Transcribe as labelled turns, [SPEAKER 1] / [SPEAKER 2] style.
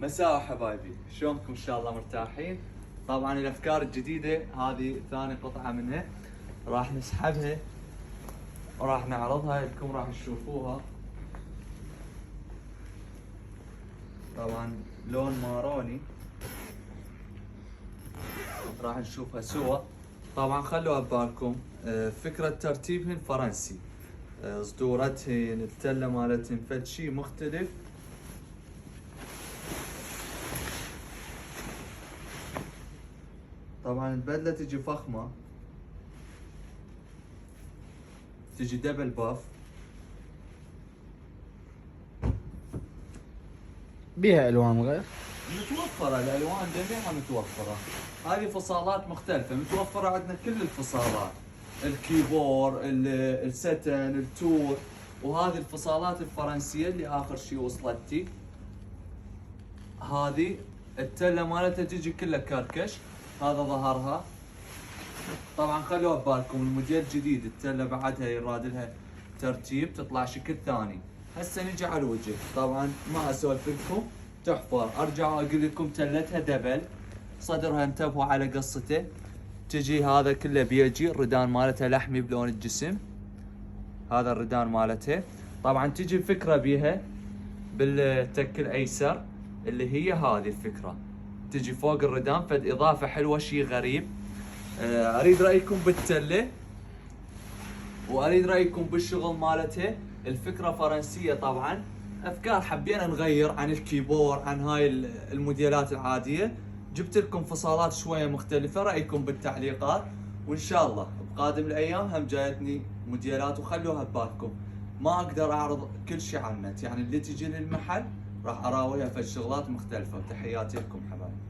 [SPEAKER 1] مساء حبايبي، شلونكم؟ ان شاء الله مرتاحين. طبعا الافكار الجديده هذه ثاني قطعه منها، راح نسحبها وراح نعرضها لكم، راح تشوفوها. طبعا لون ماروني، راح نشوفها سوا. طبعا خلوها ببالكم، فكره ترتيبهن فرنسي، صدورتهن التله مالتهن فد شي مختلف. طبعا البدلة تجي فخمة، تجي دبل باف،
[SPEAKER 2] بيها الوان غير
[SPEAKER 1] متوفرة الالوان جميعها متوفرة. هذه فصالات مختلفة متوفرة عندنا، كل الفصالات، الكيبور، الستن، التور، وهذه الفصالات الفرنسية اللي اخر شي وصلتي. هذه التلة مالتها تجي كلها كركش، هذا ظهرها. طبعا خلوها ببالكم الموديل جديد، التلة بعدها يراد لها ترتيب تطلع شكل ثاني. هسه نجي على الوجه، طبعا ما اسولف لكم، تحفه. ارجع اقول لكم تلتها دبل، صدرها انتبهوا على قصته، تجي هذا كله بيجي الردان مالتها لحمي بلون الجسم، هذا الردان مالتها. طبعا تجي الفكره بيها بالتك الايسر اللي هي هذه الفكره، تجي فوق الردان فد اضافه حلوه، شيء غريب. اريد رايكم بالتله، واريد رايكم بالشغل مالتها. الفكره فرنسيه طبعا، افكار حبينا نغير عن الكيبور، عن هاي الموديلات العاديه. جبت لكم فصالات شويه مختلفه، رايكم بالتعليقات. وان شاء الله بقادم الايام هم جايتني موديلات، وخلوها ببالكم. ما اقدر اعرض كل شيء على النت، يعني اللي تجي للمحل راح اراويها في الشغلات مختلفه. تحياتي لكم حبايبي.